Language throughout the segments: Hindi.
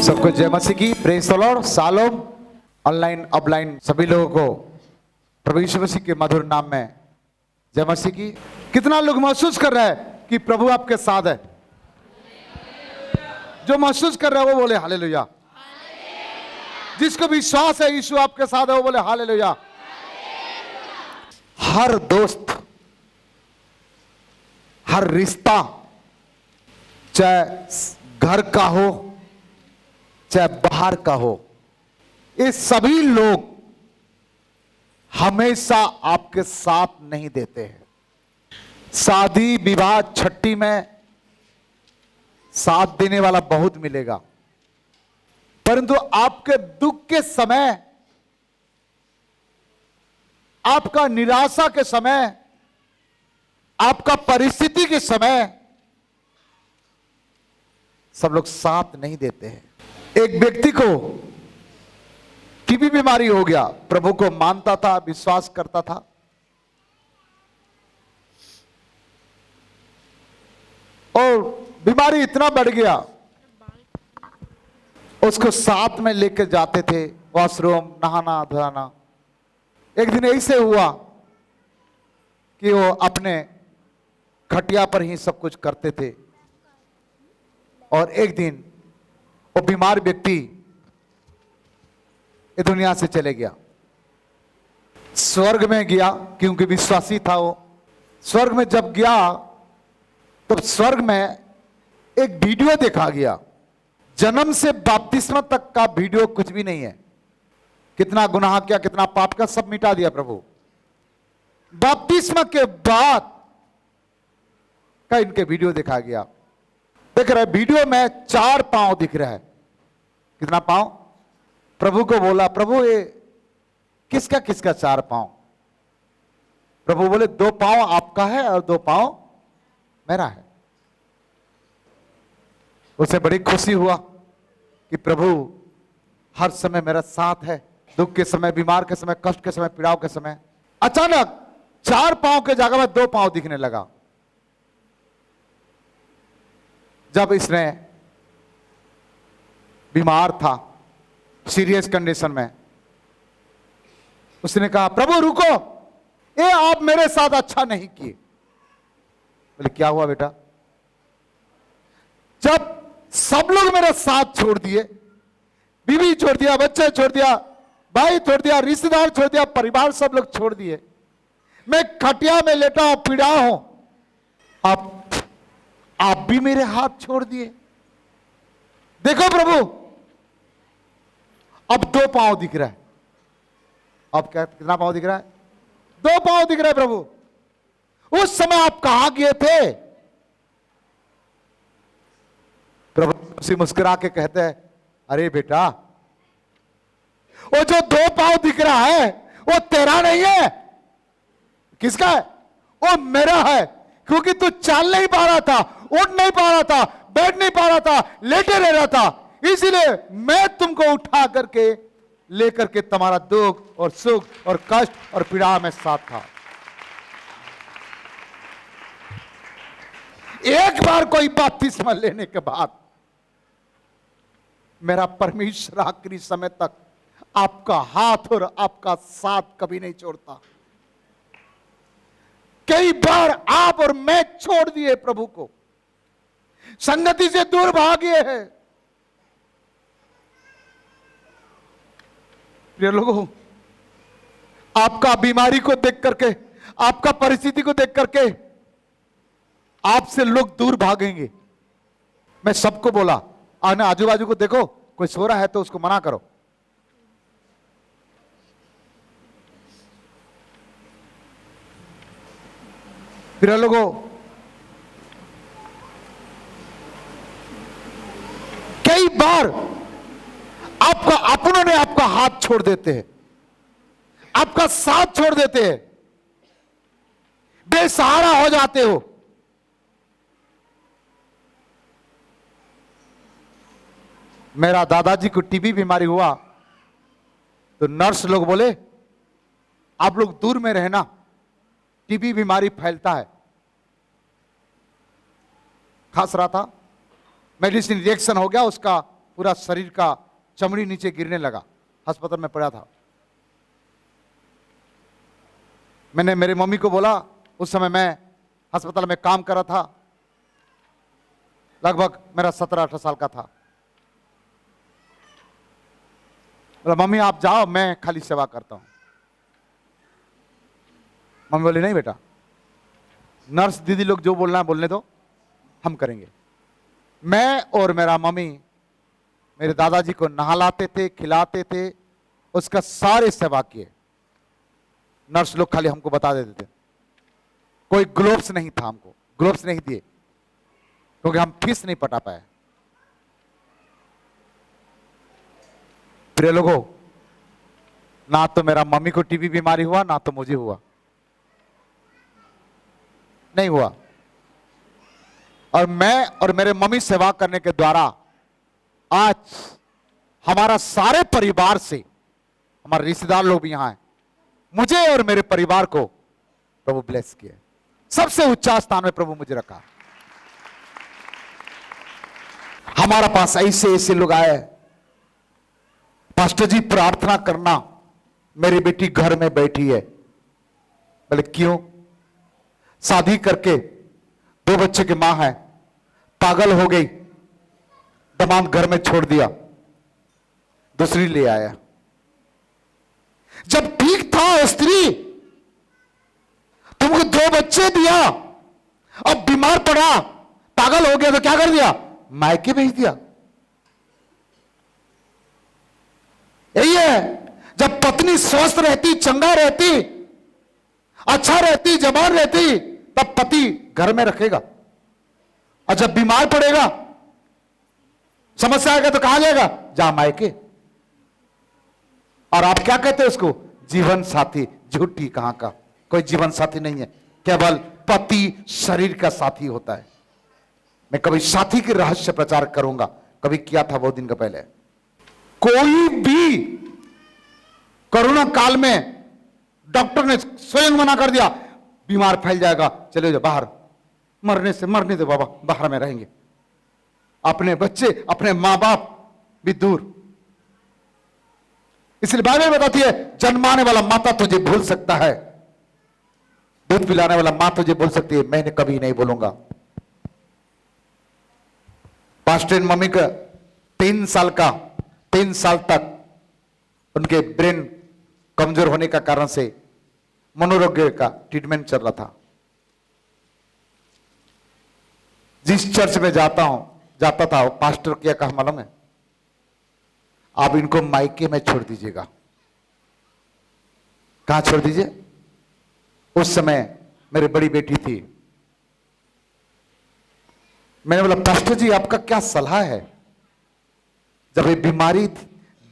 सबको जय मसीह की, praise the Lord. Shalom. Online offline सभी लोगों को प्रभु यीशु मसीह के मधुर नाम में जय मसीह की। कितना लोग महसूस कर रहा है कि प्रभु आपके साथ है? जो महसूस कर रहा है वो बोले हालेलुया। जिसको विश्वास है यीशु आपके साथ है वो बोले हालेलुया। हर दोस्त, हर रिश्ता, चाहे घर का हो चाहे बाहर का हो, ये सभी लोग हमेशा आपके साथ नहीं देते हैं। शादी विवाह छट्टी में साथ देने वाला बहुत मिलेगा, परंतु आपके दुख के समय, आपका निराशा के समय, आपका परिस्थिति के समय सब लोग साथ नहीं देते हैं। एक व्यक्ति को टीबी बीमारी हो गया, प्रभु को मानता था, विश्वास करता था, और बीमारी इतना बढ़ गया, उसको साथ में लेकर जाते थे वॉशरूम, नहाना धोना। एक दिन ऐसे हुआ कि वो अपने खटिया पर ही सब कुछ करते थे, और एक दिन वो बीमार व्यक्ति ये दुनिया से चले गया। स्वर्ग में गया, क्योंकि विश्वासी था वो। स्वर्ग में जब गया तो स्वर्ग में एक वीडियो देखा गया। जन्म से बपतिस्मा तक का वीडियो कुछ भी नहीं है। कितना गुनाह किया, कितना पाप का, सब मिटा दिया प्रभु। बपतिस्मा के बाद का इनके वीडियो देखा गया। देख रहे वीडियो में 4 पांव दिख रहा है। कितना पांव? प्रभु को बोला, प्रभु ये किसका किसका 4 पांव? प्रभु बोले 2 पांव आपका है और 2 पांव मेरा है। उसे बड़ी खुशी हुआ कि प्रभु हर समय मेरा साथ है, दुख के समय, बीमार के समय, कष्ट के समय, पीड़ाव के समय। अचानक 4 पांव के जगह में 2 पांव दिखने लगा। जब इसने बीमार था, सीरियस कंडीशन में, उसने कहा, प्रभु रुको, ये आप मेरे साथ अच्छा नहीं किए। बोले क्या हुआ बेटा? जब सब लोग मेरा साथ छोड़ दिए, बीवी छोड़ दिया, बच्चे छोड़ दिया, भाई छोड़ दिया, रिश्तेदार छोड़ दिया, परिवार सब लोग छोड़ दिए, मैं खटिया में लेटा हूं, पीड़ा हूं, आप भी मेरे हाथ छोड़ दिए। देखो प्रभु, अब 2 पांव दिख रहा है। अब क्या, कितना पांव दिख रहा है? 2 पांव दिख रहा है प्रभु। उस समय आप कहां गए थे? प्रभु से मुस्कुरा के कहते हैं, अरे बेटा, वो जो 2 पांव दिख रहा है वो तेरा नहीं है। किसका है? वो मेरा है। क्योंकि तू चल नहीं पा रहा था, उठ नहीं पा रहा था, बैठ नहीं पा रहा था, लेटे रह रहा था, इसलिए मैं तुमको उठा करके लेकर के तुम्हारा दुख और सुख और कष्ट और पीड़ा में साथ था। एक बार कोई बपतिस्मा लेने के बाद मेरा परमेश्वर आखिरी समय तक आपका हाथ और आपका साथ कभी नहीं छोड़ता। कई बार आप और मैं छोड़ दिए प्रभु को, संगति से दूर भागे हैं। प्रिय लोगों, आपका बीमारी को देख करके, आपका परिस्थिति को देख करके आपसे लोग दूर भागेंगे। मैं सबको बोला, आजू बाजू को देखो, कोई सो रहा है तो उसको मना करो। प्रिय लोगों, कई बार आपका अपनों ने आपका हाथ छोड़ देते हैं, आपका साथ छोड़ देते हैं, बेसहारा हो जाते हो। मेरा दादाजी को टीबी बीमारी हुआ तो नर्स लोग बोले, आप लोग दूर में रहना, टीबी बीमारी फैलता है। खांस रहा था, मेडिसिन रिएक्शन हो गया, उसका पूरा शरीर का चमड़ी नीचे गिरने लगा, अस्पताल में पड़ा था। मैंने मेरी मम्मी को बोला, उस समय मैं अस्पताल में काम कर रहा था, लगभग मेरा 17-18 साल का था। बोला मम्मी आप जाओ, मैं खाली सेवा करता हूं। मम्मी बोली नहीं बेटा, नर्स दीदी लोग जो बोलना है बोलने दो, हम करेंगे। मैं और मेरा मम्मी मेरे दादाजी को नहलाते थे, खिलाते थे, उसका सारे सेवा किए। नर्स लोग खाली हमको बता देते थे, कोई ग्लोव्स नहीं था, हमको ग्लोव्स नहीं दिए क्योंकि हम फीस नहीं पटा पाए। प्रिय लोगों, ना तो मेरा मम्मी को टीबी बीमारी हुआ, ना तो मुझे हुआ, नहीं हुआ। और मैं और मेरे मम्मी सेवा करने के द्वारा आज हमारा सारे परिवार से, हमारे रिश्तेदार लोग भी यहां हैं, मुझे और मेरे परिवार को प्रभु ब्लेस किया। सबसे ऊंचा स्थान में प्रभु मुझे रखा। हमारा पास ऐसे ऐसे लोग आए, पास्टर जी प्रार्थना करना, मेरी बेटी घर में बैठी है। बोले क्यों? शादी करके 2 बच्चे की मां है, पागल हो गई, दामाद घर में छोड़ दिया, दूसरी ले आया। जब ठीक था स्त्री, तुमको 2 बच्चे दिया, अब बीमार पड़ा, पागल हो गया तो क्या कर दिया? मायके भेज दिया। यही है, जब पत्नी स्वस्थ रहती, चंगा रहती, अच्छा रहती, जवान रहती, तब पति घर में रखेगा। और जब बीमार पड़ेगा, समस्या आएगा तो कहां जाएगा? जा मायके। और आप क्या कहते हैं उसको? जीवन साथी। झूठी, कहां का कोई जीवन साथी नहीं है, केवल पति शरीर का साथी होता है। मैं कभी साथी के रहस्य प्रचार करूंगा, कभी किया था बहुत दिन का पहले। कोई भी कोरोना काल में डॉक्टर ने स्वयं मना कर दिया, बीमार फैल जाएगा, चले जाओ बाहर, मरने दो बाबा, बाहर में रहेंगे, अपने बच्चे अपने मां बाप भी दूर। इसलिए बाइबल बताती है, जन्माने वाला माता तुझे भूल सकता है, दूध पिलाने वाला मां तुझे भूल सकती है, मैंने कभी नहीं भूलूंगा। पास्टर मम्मी का 3 साल तक उनके ब्रेन कमजोर होने का कारण से मनोरोग का ट्रीटमेंट चल रहा था। जिस चर्च में जाता था, पास्टर क्या कहा मालूम है? आप इनको मायके में छोड़ दीजिएगा। कहां छोड़ दीजिए? उस समय मेरी बड़ी बेटी थी। मैंने बोला पास्टर जी आपका क्या सलाह है? जब ये बीमारी थी,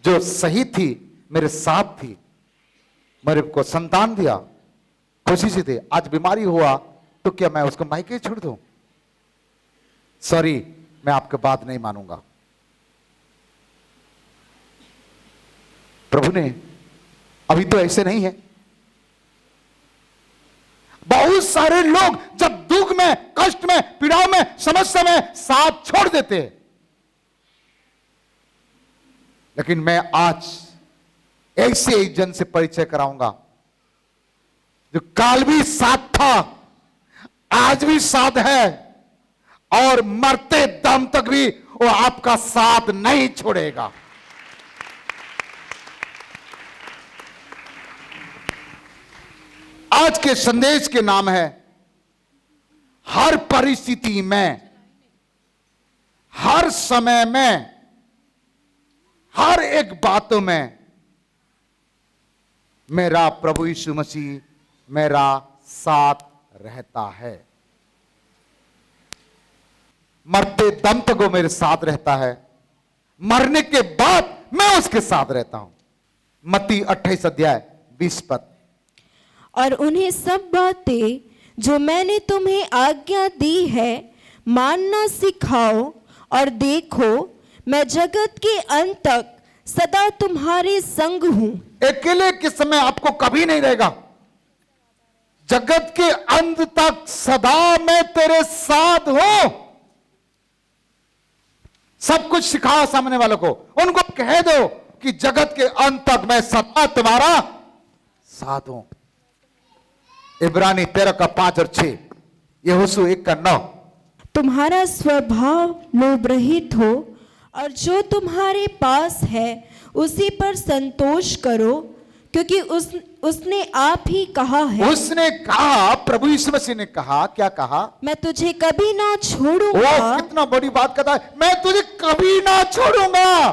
जो सही थी, मेरे साथ थी, मेरे को संतान दिया, खुशी से थे, आज बीमारी हुआ तो क्या मैं उसको मायके छोड़ दूं? सॉरी, मैं आपकी बात नहीं मानूंगा। प्रभु ने, अभी तो ऐसे नहीं है। बहुत सारे लोग जब दुख में, कष्ट में, पीड़ाओं में, समस्या में साथ छोड़ देते हैं, लेकिन मैं आज ऐसे एक जन से परिचय कराऊंगा जो काल भी साथ था, आज भी साथ है, और मरते दम तक भी वो आपका साथ नहीं छोड़ेगा। आज के संदेश के नाम है, हर परिस्थिति में, हर समय में, हर एक बातों में मेरा प्रभु यीशु मसीह मेरा साथ रहता है। मरते दम तक वो मेरे साथ रहता है, मरने के बाद मैं उसके साथ रहता हूं। मत्ती 28 अध्याय 20 पद। और उन्हें सब बातें जो मैंने तुम्हें आज्ञा दी है मानना सिखाओ, और देखो मैं जगत के अंत तक सदा तुम्हारे संग हूं। अकेले के समय आपको कभी नहीं रहेगा, जगत के अंत तक सदा मैं तेरे साथ हूं। सब कुछ सिखाओ सामने वालों को, उनको कह दो कि जगत के अंत तक मैं सदा तुम्हारा साथ हूं। इब्रानी 13:5-6, यहोशू 1:9। तुम्हारा स्वभाव लोभ रहित हो और जो तुम्हारे पास है उसी पर संतोष करो, क्योंकि उसने आप ही कहा है। उसने कहा, प्रभु यीशु मसीह ने कहा, क्या कहा? मैं तुझे कभी ना वो छोड़ूंगा कितना बड़ी बात कहता है, मैं तुझे कभी ना छोड़ूंगा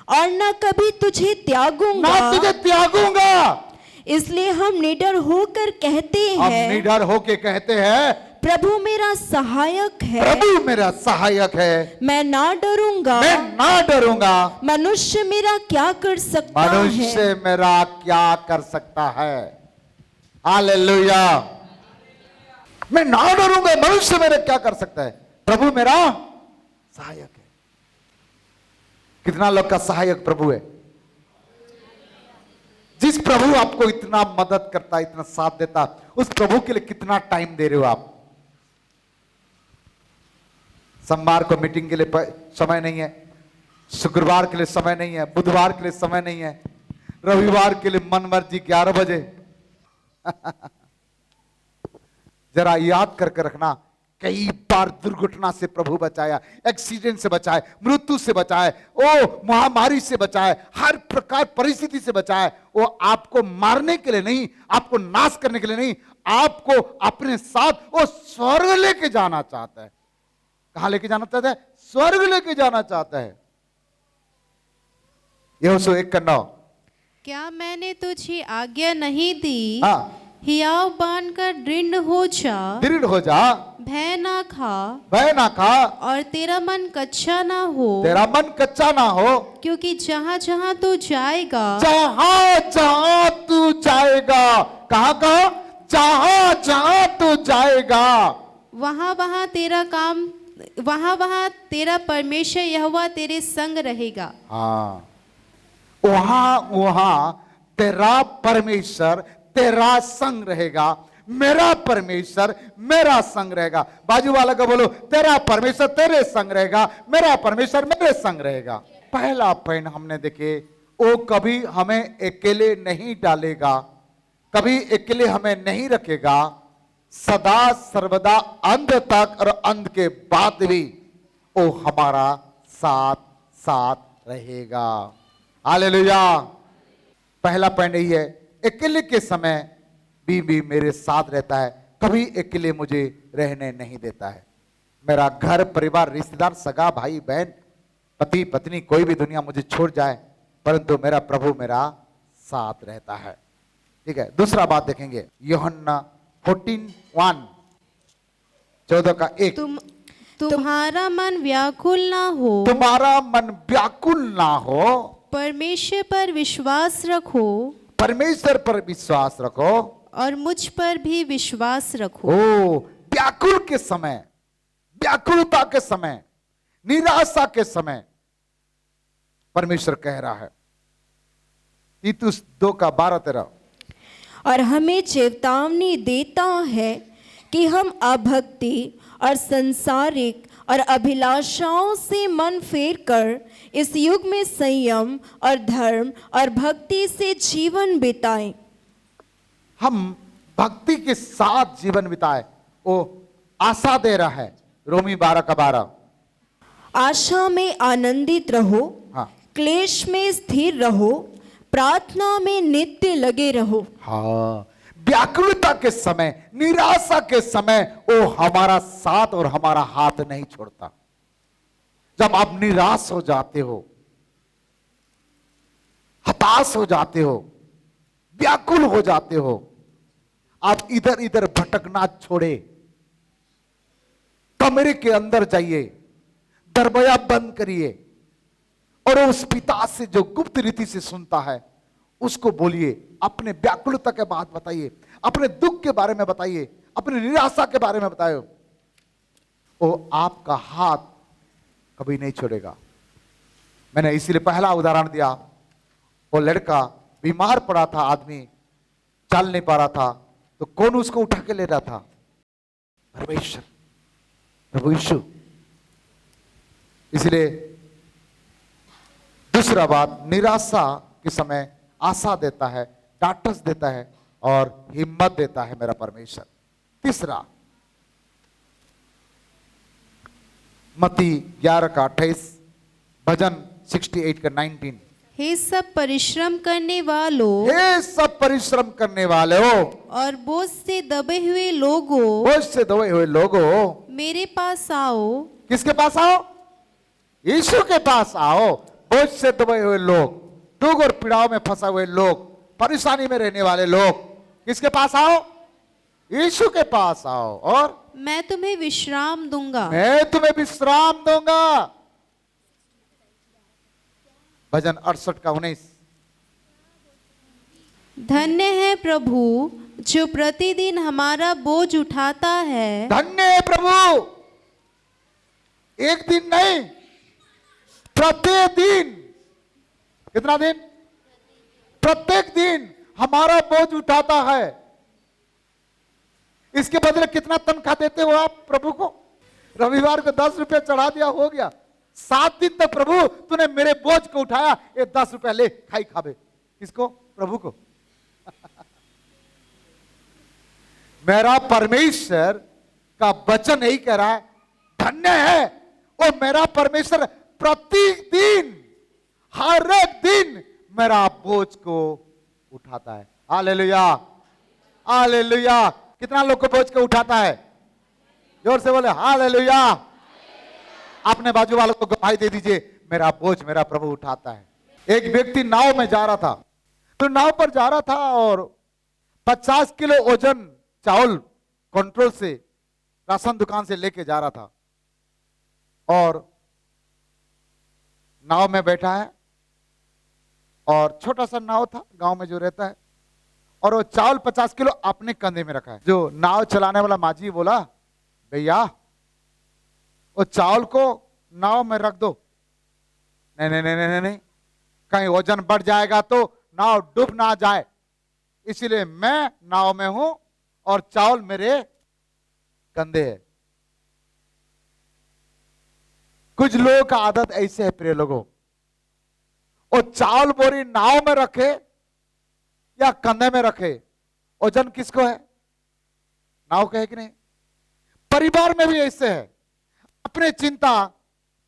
और न कभी तुझे ना त्यागूंगा। तुझे त्यागूंगा। इसलिए हम निडर होकर कहते हम हैं, निडर होके कहते हैं, प्रभु मेरा सहायक है, प्रभु मेरा सहायक है, मैं ना डरूंगा। मैं ना डरूंगा। मनुष्य मेरा क्या कर सकता है? मनुष्य मेरा क्या कर सकता है? हालेलुया। मैं ना डरूंगा, मनुष्य मेरा क्या कर सकता है? प्रभु मेरा सहायक है। कितना लोग का सहायक प्रभु है? जिस प्रभु आपको इतना मदद करता, इतना साथ देता, उस प्रभु के लिए कितना टाइम दे रहे हो आप? सोमवार को मीटिंग के लिए समय नहीं है, शुक्रवार के लिए समय नहीं है, बुधवार के लिए समय नहीं है, रविवार के लिए मन मर्जी 11 बजे। जरा याद करके रखना, कई बार दुर्घटना से प्रभु बचाया, एक्सीडेंट से बचाए, मृत्यु से बचाए, ओ महामारी से बचाए, हर प्रकार परिस्थिति से बचाए। वो आपको मारने के लिए नहीं, आपको नाश करने के लिए नहीं, आपको अपने साथ वो स्वर्ग लेके जाना चाहता है। कहां लेके जाना चाहता है? स्वर्ग लेके जाना चाहता है। यहोशू 1:9। क्या मैंने तुझे आज्ञा नहीं दी? हाँ, हियाव बांधकर दृढ़ हो जा, दृढ़ हो जा, भय ना खा भय ना खा, और तेरा मन कच्चा ना हो, तेरा मन कच्चा ना हो, क्योंकि जहाँ जहाँ तू जाएगा, जहां जहां तू जाएगा। कहां कहा? जहां जहां तू जाएगा, वहाँ वहाँ तेरा परमेश्वर यहोवा तेरे संग रहेगा। हाँ, वहां वहां तेरा परमेश्वर तेरा संग रहेगा, मेरा परमेश्वर मेरा संग रहेगा। बाजू वाला को बोलो, तेरा परमेश्वर तेरे संग रहेगा, मेरा परमेश्वर मेरे संग रहेगा। पहला पॉइंट हमने देखे, वो कभी हमें अकेले नहीं डालेगा, कभी अकेले हमें नहीं रखेगा, सदा सर्वदा अंत तक और अंत के बाद भी वो हमारा साथ साथ रहेगा। हालेलुया। पहला पॉइंट यही है, अकेले के समय भी मेरे साथ रहता है, कभी अकेले मुझे रहने नहीं देता है। मेरा घर परिवार रिश्तेदार सगा भाई बहन पति पत्नी कोई भी दुनिया मुझे छोड़ जाए, परंतु मेरा प्रभु मेरा साथ रहता है। ठीक है, दूसरा बात देखेंगे, यूहन्ना 14:1, 14:1। तुम्हारा मन व्याकुल ना हो, तुम्हारा मन व्याकुल ना हो, परमेश्वर पर विश्वास रखो, परमेश्वर पर विश्वास रखो, और मुझ पर भी विश्वास रखो। ओ, व्याकुल के समय, व्याकुलता के समय, निराशा के समय परमेश्वर कह रहा है, तीतुस 2:12-13, और हमें चेतावनी देता है कि हम अभक्ति और संसारिक और अभिलाषाओं से मन फेर कर इस युग में संयम और धर्म और भक्ति से जीवन बिताएं। हम भक्ति के साथ जीवन बिताए, वो आशा दे रहा है। रोमी 12:12। आशा में आनंदित रहो, हाँ, क्लेश में स्थिर रहो, प्रार्थना में नित्य लगे रहो। हाँ, व्याकुलता के समय, निराशा के समय वो हमारा साथ और हमारा हाथ नहीं छोड़ता। जब आप निराश हो जाते हो, हताश हो जाते हो, व्याकुल हो जाते हो, आप इधर इधर भटकना छोड़े, कमरे के अंदर जाइए, दरवाजा बंद करिए और उस पिता से जो गुप्त रीति से सुनता है उसको बोलिए, अपने व्याकुलता के बात बताइए, अपने दुख के बारे में बताइए, अपनी निराशा के बारे में बताइए, वो आपका हाथ कभी नहीं छोड़ेगा। मैंने इसीलिए पहला उदाहरण दिया, वो लड़का बीमार पड़ा था, आदमी चल नहीं पा रहा था, तो कौन उसको उठा के ले रहा था? परमेश्वर, प्रभु यीशु। इसलिए दूसरा बात, निराशा के समय आशा देता है, डाटस देता है और हिम्मत देता है मेरा परमेश्वर। तीसरा, मत्ती 11 का 28, भजन 68 का 19। हे सब परिश्रम करने वालों हे सब परिश्रम करने वाले हो और बोझ से दबे हुए लोगों, बोझ से दबे हुए लोगों, मेरे पास आओ। किसके पास आओ? यीशु के पास आओ। बोझ से दबे हुए लोग, दुख और पीड़ाओं में फंसे हुए लोग, परेशानी में रहने वाले लोग, किसके पास आओ? यीशु के पास आओ और मैं तुम्हें विश्राम दूंगा। मैं तुम्हें विश्राम दूंगा। भजन 68 का 19। धन्य है प्रभु जो प्रतिदिन हमारा बोझ उठाता है। धन्य है प्रभु, एक दिन नहीं, प्रतिदिन। कितना दिन? प्रत्येक दिन हमारा बोझ उठाता है। इसके बदले कितना तनख्वाह देते हो आप प्रभु को? रविवार को 10 रुपया चढ़ा दिया, हो गया। 7 दिन तक प्रभु तूने मेरे बोझ को उठाया, ये 10 रुपया ले, खाई खावे। किसको? प्रभु को। मेरा परमेश्वर का वचन यही कह रहा है, धन्य है वो मेरा परमेश्वर प्रतिदिन, हर एक दिन मेरा बोझ को उठाता है। Hallelujah, hallelujah. कितना लोग को बोझ को उठाता है? जोर से बोले हालेलुया। आपने बाजू वालों को गवाही दे दीजिए, मेरा बोझ मेरा प्रभु उठाता है। एक व्यक्ति नाव में जा रहा था, तो नाव पर जा रहा था और 50 किलो वजन चावल कंट्रोल से राशन दुकान से लेके जा रहा था और नाव में बैठा है और छोटा सा नाव था गांव में जो रहता है, और वो चावल 50 किलो अपने कंधे में रखा है। जो नाव चलाने वाला माझी बोला, भैया वो चावल को नाव में रख दो। नहीं नहीं नहीं नहीं नहीं, कहीं वजन बढ़ जाएगा तो नाव डूब ना जाए, इसलिए मैं नाव में हूं और चावल मेरे कंधे है। कुछ लोगों का आदत ऐसे है प्रिय लोगों, वो चावल बोरी नाव में रखे या कंधे में रखे, वजन किसको है? नाव का है कि नहीं? परिवार में भी ऐसे है, अपने चिंता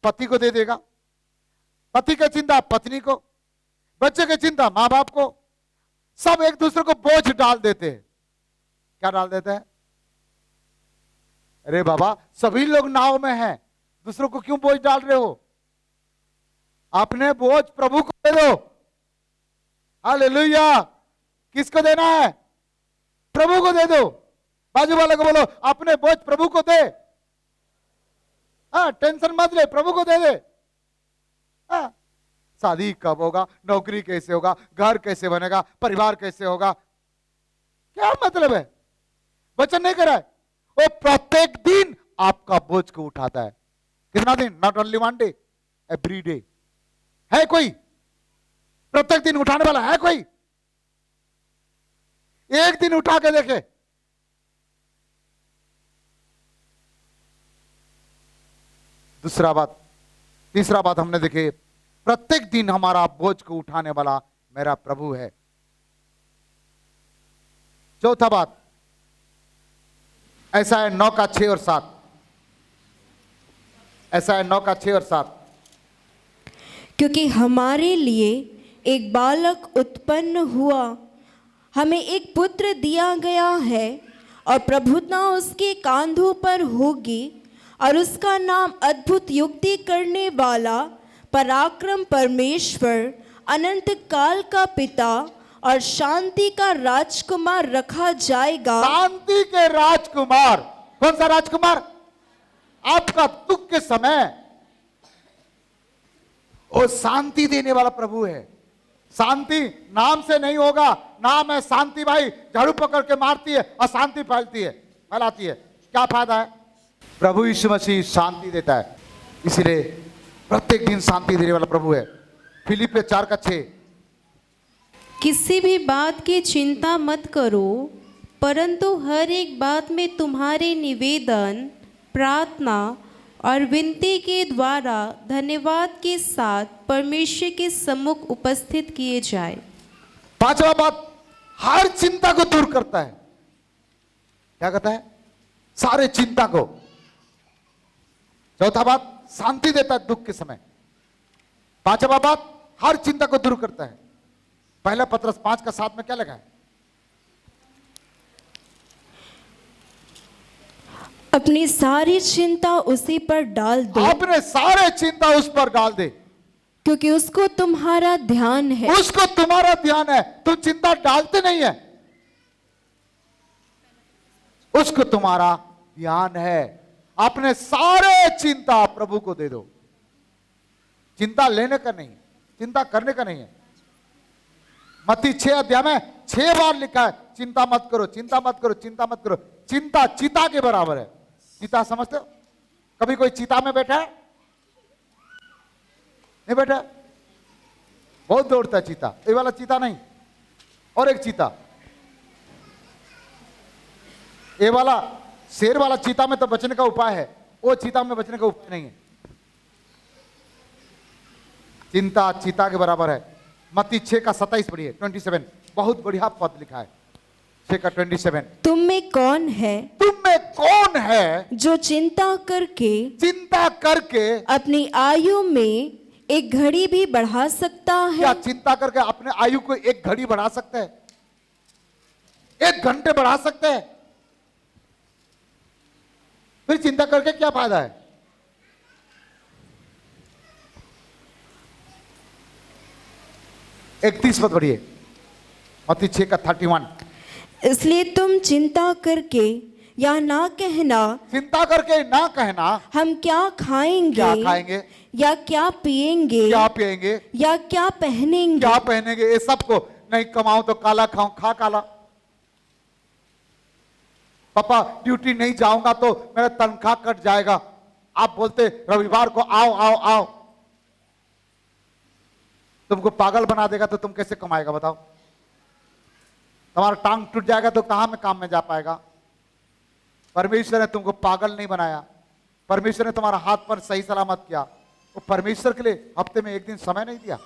पति को दे देगा, पति की चिंता पत्नी को, बच्चे की चिंता मां बाप को, सब एक दूसरे को बोझ डाल देते हैं। क्या डाल देते हैं? अरे बाबा, सभी लोग नाव में हैं, दूसरों को क्यों बोझ डाल रहे हो? अपने बोझ प्रभु को दे दो। हालेलुया। किसको देना है? प्रभु को दे दो। बाजू वाले को बोलो, अपने बोझ प्रभु को दे। हाँ, टेंशन मत ले, प्रभु को दे दे। हाँ, शादी कब होगा, नौकरी कैसे होगा, घर कैसे बनेगा, परिवार कैसे होगा, क्या मतलब है? वचन नहीं करा है वो प्रत्येक दिन आपका बोझ को उठाता है। कितना दिन? Not only one day, every day. है कोई प्रत्येक दिन उठाने वाला? है कोई? एक दिन उठा के देखे। दूसरा बात, तीसरा बात हमने देखे, प्रत्येक दिन हमारा बोझ को उठाने वाला मेरा प्रभु है। चौथा बात, ऐसा है 9 का 6 और 7। ऐसा है 9 का 6 और 7। क्योंकि हमारे लिए एक बालक उत्पन्न हुआ, हमें एक पुत्र दिया गया है और प्रभुता उसके कांधों पर होगी, और उसका नाम अद्भुत युक्ति करने वाला, पराक्रम परमेश्वर, अनंत काल का पिता और शांति का राजकुमार रखा जाएगा। शांति के राजकुमार। कौन सा राजकुमार? आपका दुख के समय वो शांति देने वाला प्रभु है। शांति नाम से नहीं होगा, नाम है शांति। भाई झाड़ू पकड़ के मारती है, अशांति फैलती है, फैलाती है, क्या फायदा है? प्रभु यीशु मसीह शांति देता है, इसलिए प्रत्येक दिन शांति देने वाला प्रभु है। फिलिपियों 4 का 6। किसी भी बात की चिंता मत करो, परंतु हर एक बात में तुम्हारे निवेदन, प्रार्थना और विनती के द्वारा धन्यवाद के साथ परमेश्वर के सम्मुख उपस्थित किए जाए। पांचवा बात, हर चिंता को दूर करता है। क्या कहता है? सारे चिंता को। चौथा बात, शांति देता है दुख के समय। पांचवा बात, हर चिंता को दूर करता है। पहला पत्रस 5:7 में क्या लिखा है? अपनी सारी चिंता उसी पर डाल दो, अपने सारे चिंता उस पर डाल दे, क्योंकि उसको तुम्हारा ध्यान है। उसको तुम्हारा ध्यान है। तुम चिंता डालते नहीं है, उसको तुम्हारा ध्यान है। अपने सारे चिंता प्रभु को दे दो। चिंता लेने का नहीं, चिंता करने का नहीं है। मत्ती 6 अध्याय में 6 बार लिखा है, चिंता मत करो, चिंता मत करो, चिंता मत करो। चिंता चिता के बराबर है। चिता समझते हो? कभी कोई चिता में बैठा है? नहीं बैठा? बहुत दौड़ता है चीता। ये वाला चीता नहीं, और एक चीता, ये वाला शेर वाला चीता में तो बचने का उपाय है, वो चीता में बचने का उपाय नहीं है। चिंता चीता के बराबर है। मत्ती 6:27 पढ़िए, 27, बहुत बढ़िया पद लिखा है। 6:27, तुम में कौन है तुम में कौन है जो चिंता करके अपनी आयु में एक घड़ी भी बढ़ा सकता क्या है? चिंता करके अपने आयु को एक घड़ी बढ़ा सकते हैं? 1 घंटे बढ़ा सकते हैं? फिर चिंता करके क्या फायदा है? इकतीस पद पढ़िए, मत्ती 6:31। इसलिए तुम चिंता करके या ना कहना, चिंता करके ना कहना, हम क्या खाएंगे, क्या खाएंगे, या क्या पिएंगे, क्या पिएंगे, या क्या पहनेंगे। क्या पहनेंगे। ये सबको नहीं कमाऊं तो काला खाऊं, खा काला। पापा ड्यूटी नहीं जाऊंगा तो मेरा तनख्वाह कट जाएगा। आप बोलते रविवार को आओ आओ आओ, तुमको पागल बना देगा तो तुम कैसे कमाएगा बताओ? तुम्हारा टांग टूट जाएगा तो कहां में काम में जा पाएगा? परमेश्वर ने तुमको पागल नहीं बनाया। परमेश्वर ने तुम्हारा हाथ पर सही सलामत किया। वो परमेश्वर के लिए हफ्ते में 1 दिन समय नहीं दिया?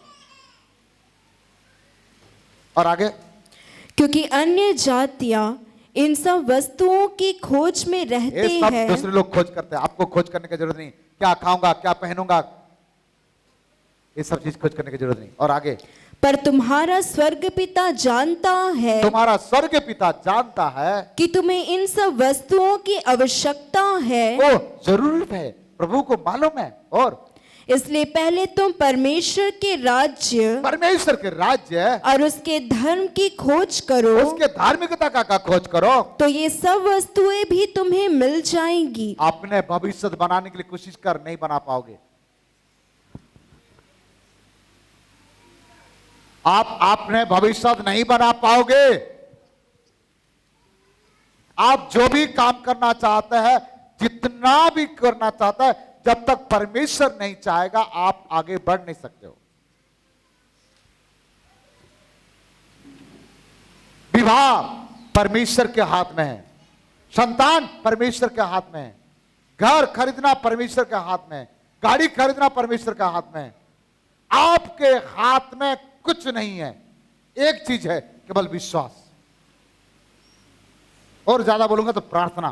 और आगे, क्योंकि अन्य जातियां इन सब वस्तुओं की खोज में रहते ये सब हैं। दूसरे लोग खोज करते हैं। आपको खोज करने की जरूरत नहीं। क्या खाऊंगा, क्या पहनूंगा, ये सब चीज खोज करने की जरूरत नहीं। और आगे, पर तुम्हारा स्वर्ग पिता जानता है, तुम्हारा स्वर्ग पिता जानता है कि तुम्हें इन सब वस्तुओं की आवश्यकता है। वो जरूरत है, प्रभु को मालूम है। और इसलिए पहले तुम परमेश्वर के राज्य और उसके धर्म की खोज करो, उसके धार्मिकता का खोज करो, तो ये सब वस्तुएं भी तुम्हें मिल जाएंगी। अपने भविष्य बनाने के लिए कोशिश कर, नहीं बना पाओगे। आप अपने भविष्य नहीं बना पाओगे। आप जो भी काम करना चाहते हैं, जितना भी करना चाहता है, जब तक परमेश्वर नहीं चाहेगा आप आगे बढ़ नहीं सकते हो। विवाह परमेश्वर के हाथ में है, संतान परमेश्वर के हाथ में है, घर खरीदना परमेश्वर के हाथ में है, गाड़ी खरीदना परमेश्वर के हाथ में है। आपके हाथ में कुछ नहीं है। एक चीज है, केवल विश्वास। और ज्यादा बोलूंगा तो प्रार्थना।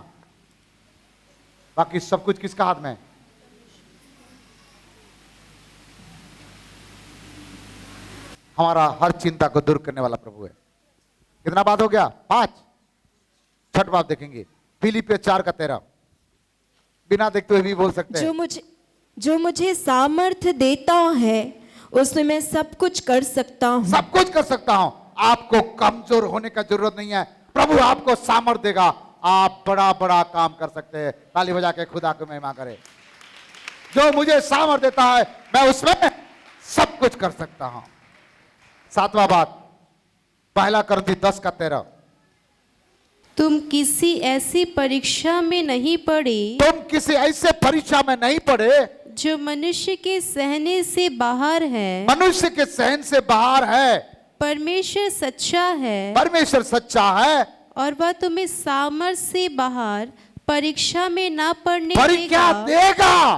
बाकी सब कुछ किसका हाथ में है? हमारा हर चिंता को दूर करने वाला प्रभु है। कितना बात हो गया? 5। छठ बात देखेंगे, फिलिपियों 4:13। बिना देखते हुए भी बोल सकते हैं। जो मुझे सामर्थ्य देता है, उसमें मैं सब कुछ कर सकता हूँ। सब कुछ कर सकता हूं। आपको कमजोर होने का जरूरत नहीं है। प्रभु आपको सामर्थ्य देगा। आप बड़ा बड़ा काम कर सकते हैं। ताली बजा के खुदा को महिमा करें। जो मुझे सामर्थ्य देता है, मैं उसमें सब कुछ कर सकता हूं। 7वां बात, 1 कुरिन्थी 10:13। तुम किसी ऐसी परीक्षा में नहीं पड़े, तुम किसी ऐसे परीक्षा में नहीं पड़े जो मनुष्य के सहने से बाहर है। मनुष्य के सहन से बाहर है। परमेश्वर सच्चा है, परमेश्वर सच्चा है, और वह तुम्हें सामर्थ से बाहर परीक्षा में न पढ़ने परीक्षा देगा,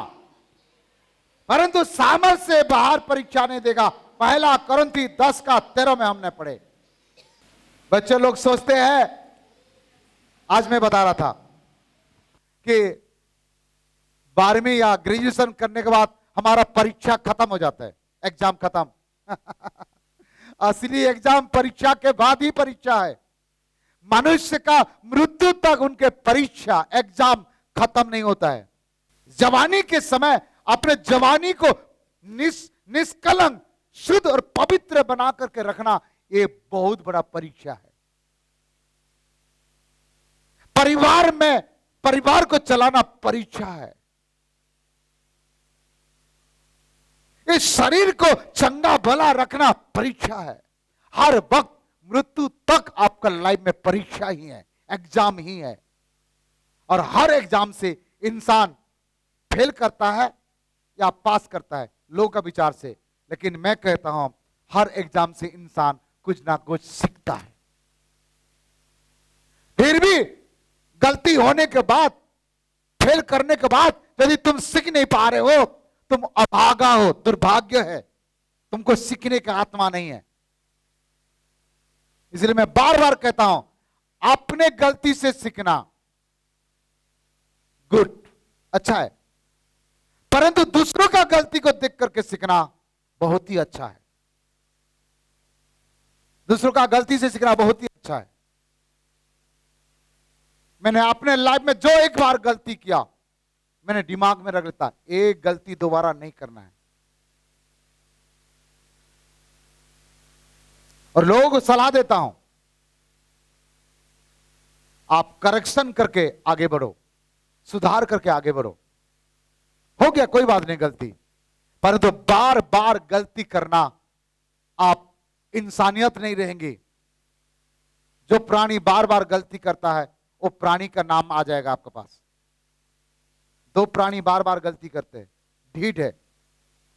परंतु सामर्थ्य से बाहर परीक्षा नहीं देगा। पहला कुरिन्थी 10:13 में हमने पढ़े। बच्चे लोग सोचते हैं, आज मैं बता रहा था कि 12वीं या ग्रेजुएशन करने के बाद हमारा परीक्षा खत्म हो जाता है, एग्जाम खत्म। असली एग्जाम परीक्षा के बाद ही परीक्षा है। मनुष्य का मृत्यु तक उनके परीक्षा एग्जाम खत्म नहीं होता है। जवानी के समय अपने जवानी को निष्कलंक, शुद्ध और पवित्र बना करके रखना, ये बहुत बड़ा परीक्षा है। परिवार में परिवार को चलाना परीक्षा है। इस शरीर को चंगा भला रखना परीक्षा है। हर वक्त मृत्यु तक आपका लाइफ में परीक्षा ही है, एग्जाम ही है। और हर एग्जाम से इंसान फेल करता है या पास करता है, लोगों का विचार से। लेकिन मैं कहता हूं, हर एग्जाम से इंसान कुछ ना कुछ सीखता है। फिर भी गलती होने के बाद, फेल करने के बाद यदि तुम सीख नहीं पा रहे हो, तुम अभागा हो, दुर्भाग्य है, तुमको सीखने का आत्मा नहीं है। इसलिए मैं बार बार कहता हूं, अपने गलती से सीखना गुड, अच्छा है, परंतु दूसरों का गलती को देख करके सीखना बहुत ही अच्छा है। दूसरों का गलती से सीखना बहुत ही अच्छा है। मैंने अपने लाइफ में जो एक बार गलती किया, मैंने दिमाग में रख लेता, एक गलती दोबारा नहीं करना है। और लोगों को सलाह देता हूं, आप करेक्शन करके आगे बढ़ो, सुधार करके आगे बढ़ो। हो गया कोई बात नहीं गलती, परंतु बार बार गलती करना, आप इंसानियत नहीं रहेंगे। जो प्राणी बार बार गलती करता है, वो प्राणी का नाम आ जाएगा आपके पास। दो प्राणी बार बार गलती करते हैं, ढीठ है,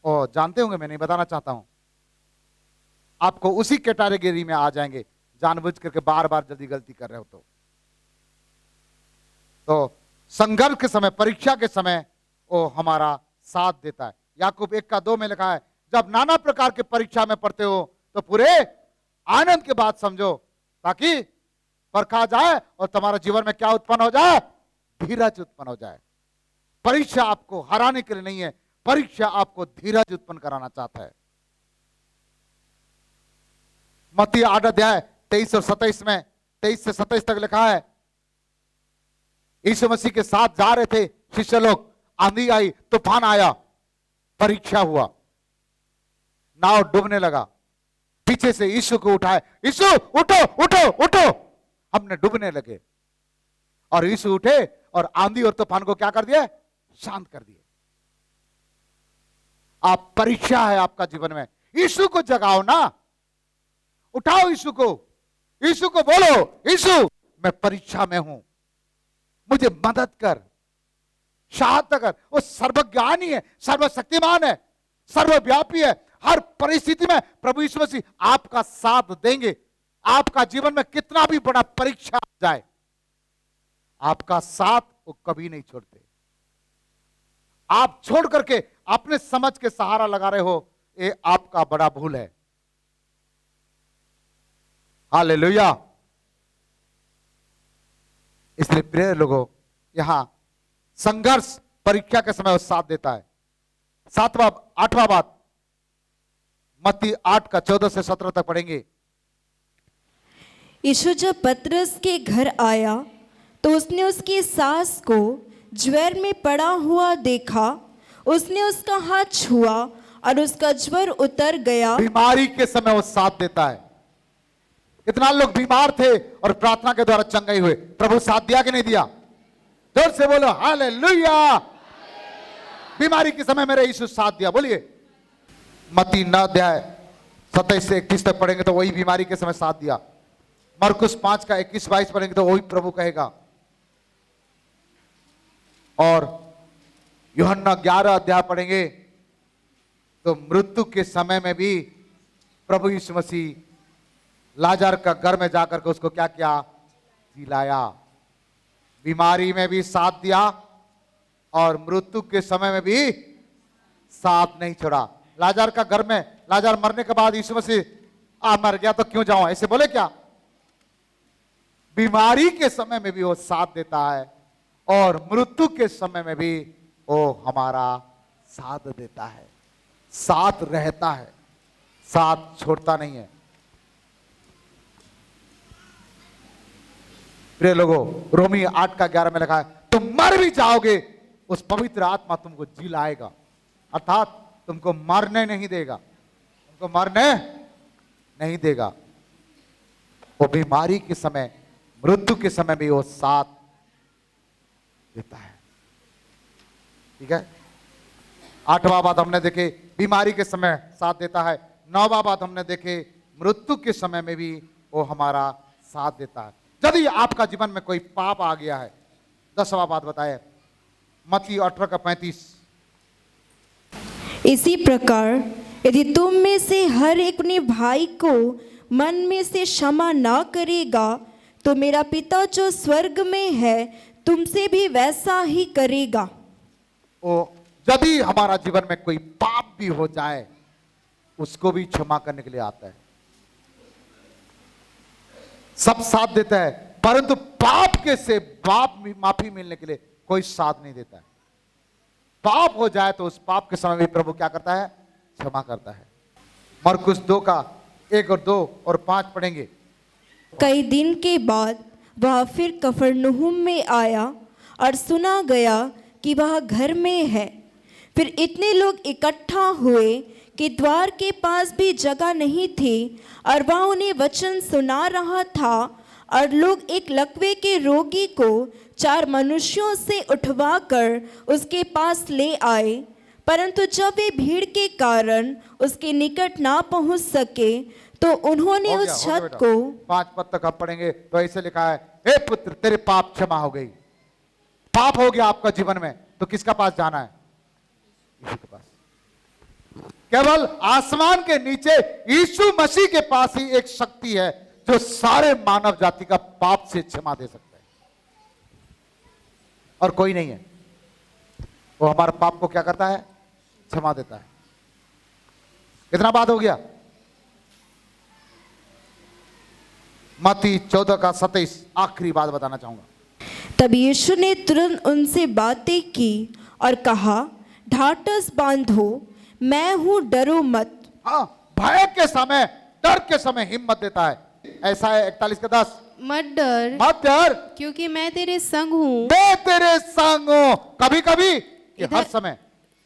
और जानते होंगे, मैं नहीं बताना चाहता हूं, आपको उसी कैटेगरी में आ जाएंगे, जानबूझ करके बार बार जल्दी गलती कर रहे हो। तो संघर्ष के समय, परीक्षा के समय वो हमारा साथ देता है। याकूब 1:2 में लिखा है, जब नाना प्रकार के परीक्षा में पढ़ते हो तो पूरे आनंद के बाद समझो, ताकि परखा जाए और तुम्हारा जीवन में क्या उत्पन्न हो जाए, धीरज उत्पन्न हो जाए। परीक्षा आपको हराने के लिए नहीं है, परीक्षा आपको धीरज उत्पन्न कराना चाहता है। मत्ती 8:23 और 27 में, 23 से 27 तक लिखा है, यीशु मसीह के साथ जा रहे थे शिष्य लोग, आंधी आई, तूफान आया, परीक्षा हुआ, नाव डूबने लगा। पीछे से यीशु को उठाए, यीशु उठो उठो उठो, हमने डूबने लगे। और यीशु उठे और आंधी और तूफान को क्या कर दिया, शांत कर दिए। आप परीक्षा है आपका जीवन में, यीशु को जगाओ ना, उठाओ यीशु को बोलो, यीशु मैं परीक्षा में हूं, मुझे मदद कर, सहायता कर। वो सर्वज्ञानी है, सर्वशक्तिमान है, सर्वव्यापी है। हर परिस्थिति में प्रभु यीशु मसीह आपका साथ देंगे। आपका जीवन में कितना भी बड़ा परीक्षा आ जाए, आपका साथ वो कभी नहीं छोड़ते। आप छोड़ करके अपने समझ के सहारा लगा रहे हो, ये आपका बड़ा भूल है। हालेलुया। इसलिए प्रिय लोगों, यहां संघर्ष परीक्षा के समय वो साथ देता है। 8वां बात, मत्ती 8:14 से 17 तक पढ़ेंगे। यीशु जब पतरस के घर आया तो उसने उसकी सास को ज्वर में पड़ा हुआ देखा। उसने उसका हाथ छुआ और उसका ज्वर उतर गया। बीमारी के समय वो साथ देता है। कितना लोग बीमार थे और प्रार्थना के द्वारा चंगाई हुए, प्रभु साथ दिया कि नहीं दिया? जोर से बोलो हालेलुया। बीमारी के समय मेरे यीशु साथ दिया, बोलिए। मत्ती 9:27 से 31 तक पढ़ेंगे तो वही बीमारी के समय साथ दिया। मरकुस 5:21-22 पढ़ेंगे तो वही प्रभु कहेगा। और यूहन्ना 11 अध्याय पढ़ेंगे तो मृत्यु के समय में भी प्रभु यीशु मसीह लाजर का घर में जाकर के उसको क्या किया, जिलाया। बीमारी में भी साथ दिया और मृत्यु के समय में भी साथ नहीं छोड़ा। लाजर का घर में, लाजर मरने के बाद यीशु मसीह मर गया तो क्यों जाऊं, ऐसे बोले क्या? बीमारी के समय में भी वो साथ देता है और मृत्यु के समय में भी वो हमारा साथ देता है, साथ रहता है, साथ छोड़ता नहीं है। प्रिय लोगों, रोमी 8:11 में लिखा है, तुम मर भी जाओगे उस पवित्र आत्मा तुमको जी लाएगा, अर्थात तुमको मरने नहीं देगा, तुमको मरने नहीं देगा। वो बीमारी के समय, मृत्यु के समय भी वो साथ देता है। ठीक है, 8वां बात हमने देखे, बीमारी के समय साथ देता है। 9वां बात हमने देखे, मृत्यु के समय में भी वो हमारा साथ देता है। यदि आपका जीवन में कोई पाप आ गया है, 10वां बात बताए, मत्ती 18:35। इसी प्रकार यदि तुम में से हर एक अपने भाई को मन में से क्षमा ना करेगा तो मेरा पिता जो स्वर्ग में है तुमसे भी वैसा ही करेगा। ओ यदि हमारा जीवन में कोई पाप भी हो जाए उसको भी क्षमा करने के लिए आता है, सब साथ देता है, परंतु पाप के से पाप माफी मिलने के लिए कोई साथ नहीं देता है। पाप हो जाए तो उस पाप के समय भी प्रभु क्या करता है? क्षमा करता है। मरकुस 2:1 और 2 और 5 पढ़ेंगे। कई दिन के बाद वह फिर कफरनहूम में आया और सुना गया कि वह घर में है। फिर इतने लोग इकट्ठा हुए कि द्वार के पास भी जगह नहीं थी और वह उन्हें वचन सुना रहा था। और लोग एक लकवे के रोगी को 4 मनुष्यों से उठवाकर उसके पास ले आए, परंतु जब वे भीड़ के कारण उसके निकट ना पहुंच सके तो उन्होंने उस छत को 5 पद तक आप पढ़ेंगे तो ऐसे लिखा है, हे पुत्र तेरे पाप क्षमा हो गई। पाप हो गया आपका जीवन में तो किसका पास जाना है? यीशु के पास। केवल आसमान के नीचे यीशु मसीह के पास ही एक शक्ति है जो सारे मानव जाति का पाप से क्षमा दे सकता है, और कोई नहीं है। वो हमारे पाप को क्या करता है? क्षमा देता है। कितना बात हो गया? मत्ती 14:27 आखिरी बात बताना चाहूंगा। तब यीशु ने तुरंत उनसे बातें की और कहा, ढाढ़स बांधो, मैं हूं, डरो मत। हाँ, भय के समय, डर के समय हिम्मत देता है। ऐसा है 41:10, मत डर, मत डर क्योंकि मैं तेरे संग हूँ। मैं तेरे संग हूं। कभी कभी कि हर इधर- समय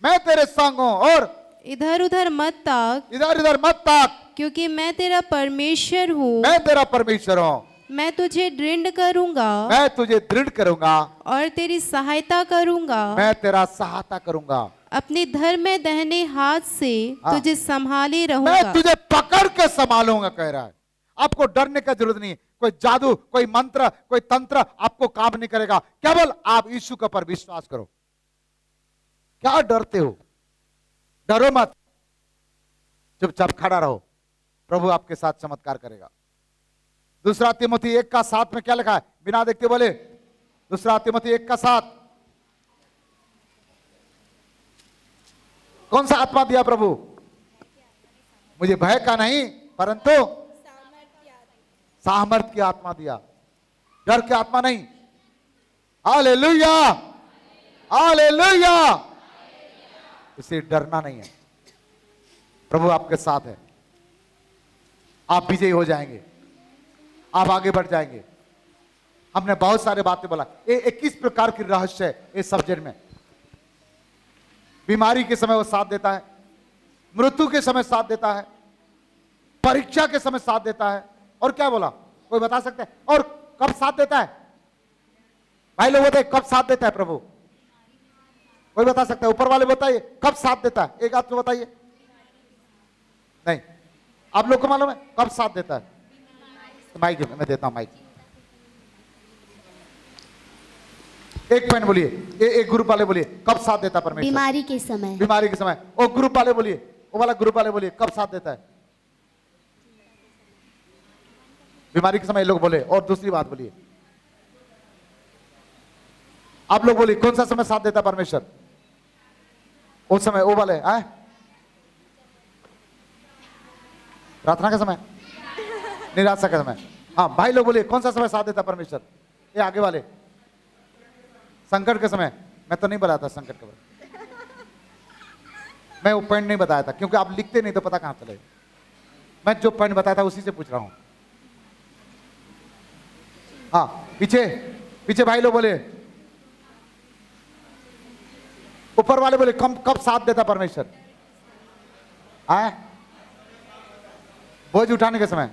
मैं तेरे संग हूं, और इधर उधर मत ताक, इधर इधर मत ताक, क्योंकि मैं तेरा परमेश्वर हूँ। मैं तेरा परमेश्वर हूं। मैं तुझे दृढ़ करूंगा मैं तुझे दृढ़ करूंगा, और तेरी सहायता करूंगा। मैं तेरा सहायता करूंगा, अपने धर्म में दाहिने हाथ से हाँ। तुझे संभाले मैं रहूंगा। तुझे पकड़ के संभालूंगा, कह रहा है। आपको डरने का जरूरत नहीं है। कोई जादू, कोई मंत्र, कोई तंत्र आपको काम नहीं करेगा। केवल आप यीशु के पर विश्वास करो। क्या डरते हो? डरो मत, चुपचाप खड़ा रहो, प्रभु आपके साथ चमत्कार करेगा। 2 तिमोथी 1:7 में क्या लिखा है? बिना देखते बोले 2 तिमोथी 1:7। कौन सा आत्मा दिया प्रभु? मुझे भय का नहीं परंतु सामर्थ की आत्मा दिया, डर की आत्मा नहीं। Hallelujah, hallelujah. इसे डरना नहीं है, प्रभु आपके साथ है। आप विजयी हो जाएंगे, आप आगे बढ़ जाएंगे। हमने बहुत सारे बातें बोला। ये किस प्रकार की रहस्य है इस सब्जेक्ट में? बीमारी के समय वो साथ देता है, मृत्यु के समय साथ देता है, परीक्षा के समय साथ देता है, और क्या बोला? कोई बता सकता है? और कब साथ देता है? भाई लोग बताइए, कब साथ देता है प्रभु? कोई बता सकता है? ऊपर वाले बताइए, कब साथ देता है? एक आदमी बताइए। नहीं, आप लोग को मालूम है कब साथ देता है? तो माइक मैं देता हूं, माइक। एक पॉइंट बोलिए, एक ग्रुप वाले बोलिए, कब साथ देता है परमेश्वर? बीमारी के समय। बीमारी के समय। और ग्रुप वाले बोलिए, वो वाला ग्रुप वाले बोलिए, कब साथ देता है? बीमारी के समय लोग बोले। और दूसरी बात बोलिए, आप लोग बोलिए कौन सा समय साथ देता परमेश्वर? उस समय वो वाले आए प्रार्थना का समय, निराशा का समय। हाँ भाई लोग बोलिए कौन सा समय साथ देता परमेश्वर? ये आगे वाले संकट के समय। मैं तो नहीं बताया था संकट के समय, मैं वो पॉइंट नहीं बताया था क्योंकि आप लिखते नहीं तो पता कहां चलेगा। मैं जो पॉइंट बताया था उसी से पूछ रहा हूं। हाँ पीछे पीछे भाई लोग बोले, ऊपर वाले बोले कब कब साथ देता परमेश्वर? आए बोझ उठाने के समय।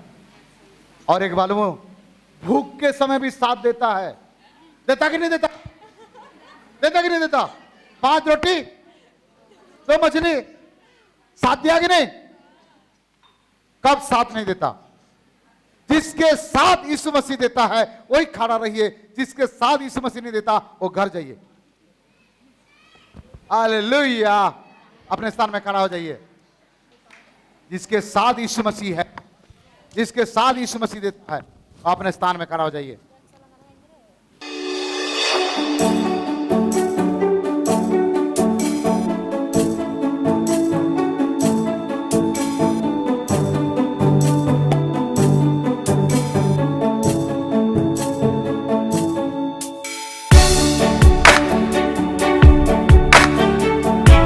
और एक मालूम हो भूख के समय भी साथ देता है। देता कि नहीं देता? देता कि नहीं देता? 5 रोटी 2 मछली साथ दिया कि नहीं? कब साथ नहीं देता? जिसके साथ यीशु मसीह देता है वही खड़ा रहिए, जिसके साथ यीशु मसीह नहीं देता वो घर जाइए। हालेलुया। अपने स्थान में खड़ा हो जाइए। जिसके साथ यीशु मसीह है, जिसके साथ यीशु मसीह देता है, अपने स्थान में खड़ा हो जाइए।